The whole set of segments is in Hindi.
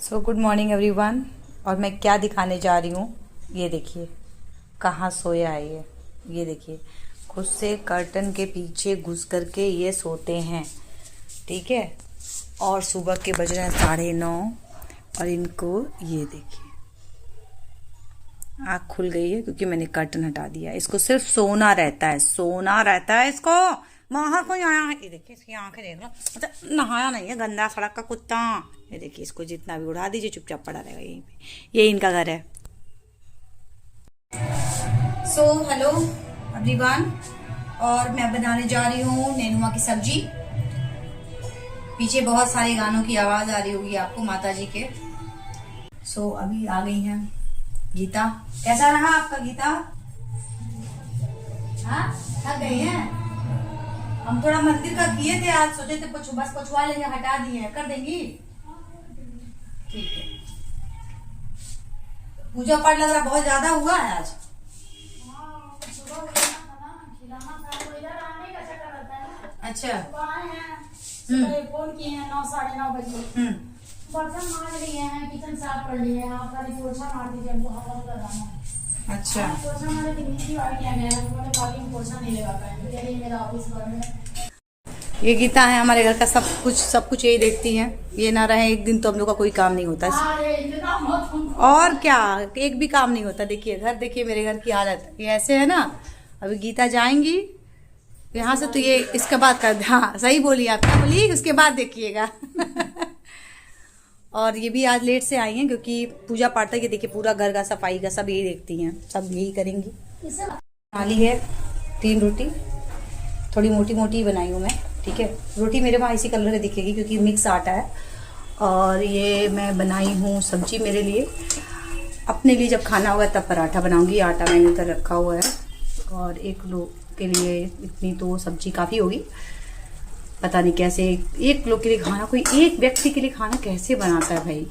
So good morning everyone. और मैं क्या दिखाने जा रही हूँ, ये देखिए कहाँ सोया है ये देखिए खुद से कर्टन के पीछे घुस करके ये सोते हैं, ठीक है। और सुबह के बज रहे हैं 9:30 और इनको ये देखिए आँख खुल गई है क्योंकि मैंने कर्टन हटा दिया। इसको सिर्फ सोना रहता है, सोना रहता है इसको। बाहर कोई आया है, ये देखिए इसकी आंखें देख लो। मतलब नहाया नहीं है, गंदा सड़क का कुत्ता। ये देखिए इसको जितना भी उड़ा दीजिए चुपचाप पड़ा रहेगा यहीं पे। ये इनका घर है। सो हेलो एवरीवन, और मैं बनाने जा रही हूँ नेनुआ की सब्जी। पीछे बहुत सारे गानों की आवाज आ रही होगी आपको, माता जी के। सो अभी आ गई हैं गीता। कैसा रहा आपका गीता? हाँ, थक गई हैं? हम थोड़ा मंदिर का किए थे आज, सोचे थे बस पछुआ लेंगे, हटा दिए हैं, कर देंगी? ठीक है। पूजा पाठ लग रहा बहुत ज्यादा हुआ है आज। अच्छा। फोन किए हैं 9 साढ़े 9 बजे। बर्तन मार लिए हैं, किचन साफ कर लिए हैं, आपका पोछा मार दीजिए, हमको हवा लगाना। अच्छा। पोछा मारे दिन की बात किया गया है, मैंने बाकी पोछा नहीं लगा पाएंगे, चलिए मेरा ऑफिस पर है। ये गीता है हमारे घर का सब कुछ यही देखती हैं। ये ना रहे एक दिन तो हम लोग का कोई काम नहीं होता। और क्या, एक भी काम नहीं होता। देखिए घर, देखिए मेरे घर की हालत, ये ऐसे है ना। अभी गीता जाएंगी यहाँ से तो ये इसके बाद कर, हाँ सही बोली आप, क्या बोली, उसके बाद देखिए और ये भी आज लेट से आई हैं क्योंकि पूजा पाठ तक ये देखिए पूरा घर का सफाई का सब यही देखती हैं, सब यही करेंगी। खाली है 3 रोटी, थोड़ी मोटी मोटी बनाई हूँ मैं, ठीक है। रोटी मेरे वहाँ इसी कलर में दिखेगी क्योंकि मिक्स आटा है। और ये मैं बनाई हूँ सब्जी मेरे लिए, अपने लिए जब खाना होगा तब पराठा बनाऊंगी। आटा मैंने उधर रखा हुआ है और 1 लोग के लिए इतनी तो सब्जी काफ़ी होगी। पता नहीं कैसे 1 लोग के लिए खाना, कोई एक व्यक्ति के लिए खाना कैसे बनाता है भाई,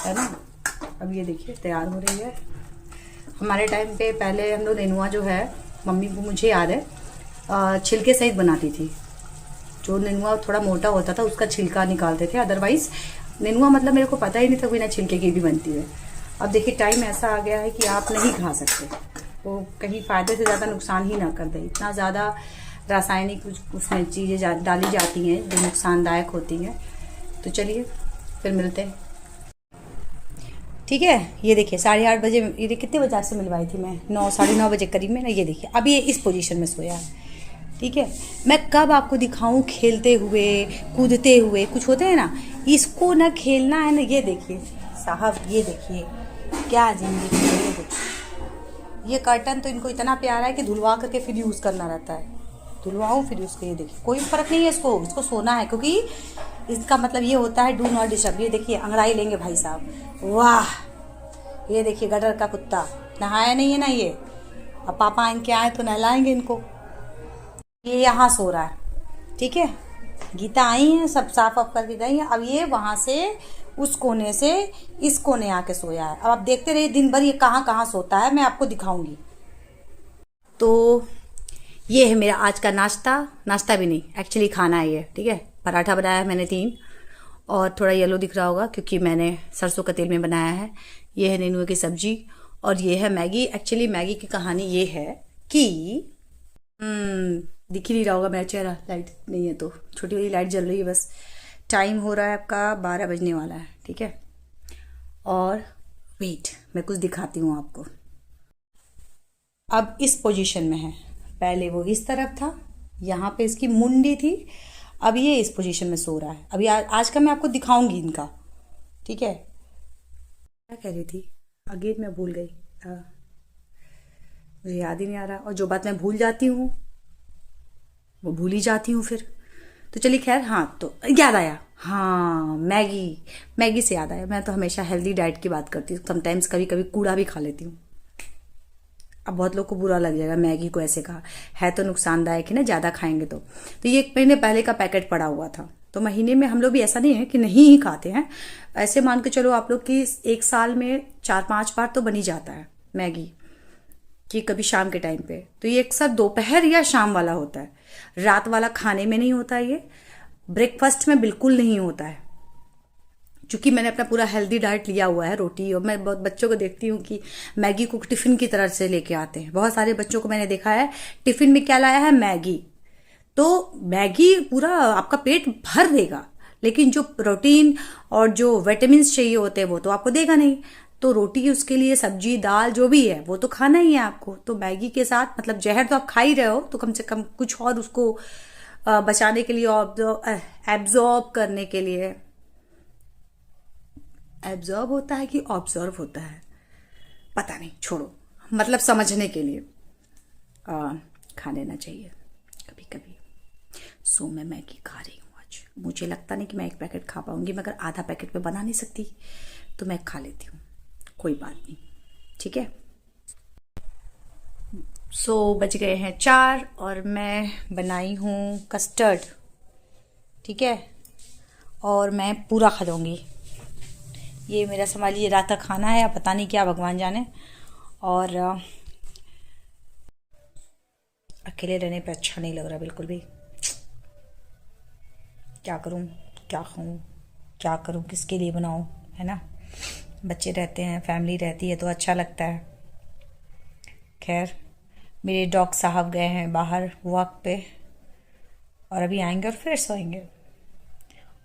है ना। अब ये देखिए तैयार हो रही है। हमारे टाइम पे पहले हम लोग नेनुआ जो है, मम्मी को मुझे याद है छिलके सहित बनाती थी। जो नेनुआ थोड़ा मोटा होता था उसका छिलका निकालते थे, अदरवाइज नेनुआ मतलब मेरे को पता ही नहीं था बिना छिलके की भी बनती है। अब देखिए टाइम ऐसा आ गया है कि आप नहीं खा सकते, वो कहीं फ़ायदे से ज़्यादा नुकसान ही ना कर दे। इतना ज़्यादा रासायनिक उसमें चीज़ें डाली जाती हैं जो नुकसानदायक होती हैं। तो चलिए फिर मिलते हैं, ठीक है। ये देखिए 8:30 बजे, ये कितने बजे आपसे मिलवाई थी मैं, 9 साढ़े 9 बजे करीब में ना। ये देखिए अब ये इस पोजीशन में सोया है, ठीक है। मैं कब आपको दिखाऊं खेलते हुए कूदते हुए, कुछ होते हैं ना, इसको ना खेलना है ना। ये देखिए साहब, ये देखिए क्या जिंदगी है। ये देखिए ये कर्टन तो इनको इतना प्यारा है कि धुलवा करके फिर यूज़ करना रहता है। धुलवाऊँ फिर उसको, ये देखिए कोई फ़र्क नहीं है, इसको सोना है क्योंकि इसका मतलब ये होता है डू नॉट डिस्टर्ब। ये देखिए अंगड़ाई लेंगे भाई साहब, वाह। ये देखिए गटर का कुत्ता, नहाया नहीं है ना ये, अब पापा इनके आए तो नहलाएंगे इनको। ये यहाँ सो रहा है, ठीक है। गीता आई है, सब साफ वाफ करके गई है। अब ये वहाँ से उस कोने से इस कोने आके सोया है। अब आप देखते रहिए दिन भर ये कहाँ कहाँ सोता है, मैं आपको दिखाऊंगी। तो ये है मेरा आज का नाश्ता भी नहीं एक्चुअली खाना है ये, ठीक है। पराठा बनाया है मैंने 3, और थोड़ा येलो दिख रहा होगा क्योंकि मैंने सरसों का तेल में बनाया है। ये है नेनुए की सब्जी और ये है मैगी। एक्चुअली मैगी की कहानी ये है कि दिख ही नहीं रहा होगा मेरा चेहरा, लाइट नहीं है तो छोटी वाली लाइट जल रही है बस। टाइम हो रहा है आपका 12 बजने वाला है, ठीक है। और वेट, मैं कुछ दिखाती हूँ आपको। अब इस पोजीशन में है, पहले वो इस तरफ था, यहाँ पे इसकी मुंडी थी, अब ये इस पोजीशन में सो रहा है। अभी आज का मैं आपको दिखाऊंगी इनका, ठीक है। क्या कह रही थी आगे, मैं भूल गई, मुझे याद ही नहीं आ रहा। और जो बात मैं भूल जाती हूँ वो भूल ही जाती हूँ फिर। तो चलिए खैर, हाँ तो याद आया, हाँ मैगी से याद आया। मैं तो हमेशा हेल्दी डाइट की बात करती हूँ, समटाइम्स कभी कभी कूड़ा भी खा लेती हूँ। अब बहुत लोग को बुरा लग जाएगा मैगी को ऐसे कहा, है तो नुकसानदायक है ना ज़्यादा खाएंगे तो। ये 1 महीने पहले का पैकेट पड़ा हुआ था, तो महीने में हम लोग भी ऐसा नहीं है कि नहीं ही खाते हैं। ऐसे मान के चलो आप लोग कि 1 साल में 4-5 बार तो बन ही जाता है मैगी, कि कभी शाम के टाइम पे। तो ये अक्सर दोपहर या शाम वाला होता है, रात वाला खाने में नहीं होता, ये ब्रेकफास्ट में बिल्कुल नहीं होता है। चूँकि मैंने अपना पूरा हेल्दी डाइट लिया हुआ है रोटी, और मैं बहुत बच्चों को देखती हूँ कि मैगी को टिफ़िन की तरह से लेके आते हैं। बहुत सारे बच्चों को मैंने देखा है टिफ़िन में क्या लाया है, मैगी। तो मैगी पूरा आपका पेट भर देगा, लेकिन जो प्रोटीन और जो विटामिन चाहिए होते हैं वो तो आपको देगा नहीं। तो रोटी उसके लिए, सब्जी दाल जो भी है वो तो खाना ही है आपको। तो मैगी के साथ मतलब जहर तो आप खा ही रहे हो, तो कम से कम कुछ और उसको बचाने के लिए, एब्जॉर्ब करने के लिए, एब्जॉर्ब होता है कि ऑब्जर्व होता है पता नहीं, छोड़ो, मतलब समझने के लिए खा लेना चाहिए कभी कभी। सो मैं मैगी खा रही हूँ आज। मुझे लगता नहीं कि मैं एक पैकेट खा पाऊंगी, मगर आधा पैकेट में बना नहीं सकती, तो मैं खा लेती हूँ, कोई बात नहीं, ठीक है। सो बज गए हैं 4 और मैं बनाई हूँ कस्टर्ड, ठीक है, और मैं पूरा खा लूँगी। ये मेरा संभालिए रात का खाना है, पता नहीं क्या भगवान जाने। और अकेले रहने पे अच्छा नहीं लग रहा बिल्कुल भी। क्या करूं, क्या खाऊं, क्या करूं, किसके लिए बनाऊं, है ना। बच्चे रहते हैं, फैमिली रहती है तो अच्छा लगता है। खैर, मेरे डॉग साहब गए हैं बाहर वॉक पे, और अभी आएंगे और फिर सोएंगे।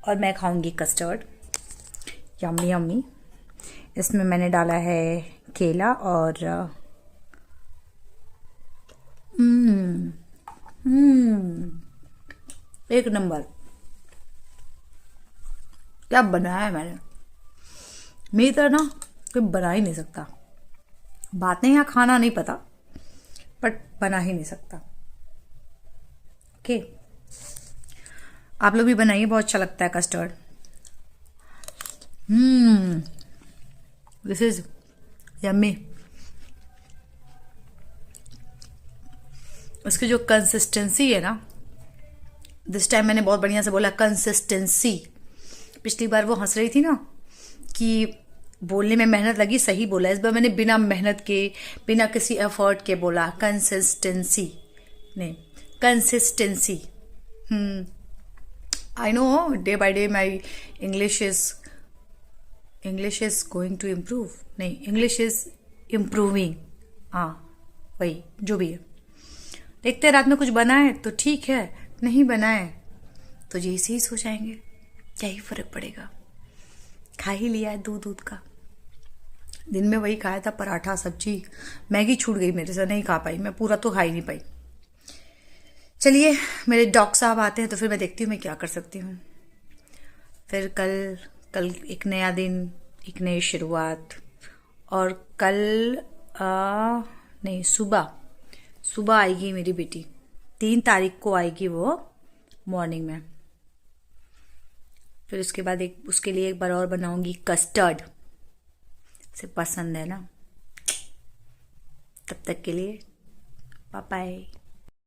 और मैं खाऊंगी कस्टर्ड, यम्मी यम्मी। इसमें मैंने डाला है केला और एक नंबर। क्या बनाया है मैंने, मेरी तरह ना कोई बना ही नहीं सकता। बात नहीं, यहाँ खाना नहीं पता, बट बना ही नहीं सकता। ओके, आप लोग भी बनाइए, बहुत अच्छा लगता है कस्टर्ड। This is yummy. उसकी जो कंसिस्टेंसी है ना, दिस टाइम मैंने बहुत बढ़िया से बोला कंसिस्टेंसी। पिछली बार वो हंस रही थी ना कि बोलने में मेहनत लगी, सही बोला। इस बार मैंने बिना मेहनत के, बिना किसी एफर्ट के बोला कंसिस्टेंसी, नहीं consistency. I know day by day my English is going to improve, नहीं इंग्लिश इज इम्प्रूविंग। हाँ वही जो भी है। देखते हैं, रात में कुछ बनाए तो ठीक है, नहीं बनाए तो जैसे ही सो जाएंगे, क्या ही फर्क पड़ेगा। खा ही लिया है दूध का। दिन में वही खाया था, पराठा सब्जी। मैगी छूट गई मेरे से, नहीं खा पाई मैं, पूरा तो खा ही नहीं पाई। चलिए, मेरे डॉग साहब आते हैं तो फिर मैं देखती हूँ मैं क्या कर सकती हूँ। फिर कल एक नया दिन, एक नई शुरुआत। और कल नहीं, सुबह आएगी मेरी बेटी, 3 तारीख को आएगी वो मॉर्निंग में। फिर उसके बाद उसके लिए एक बार और बनाऊंगी कस्टर्ड, उसे पसंद है ना। तब तक के लिए बाय बाय।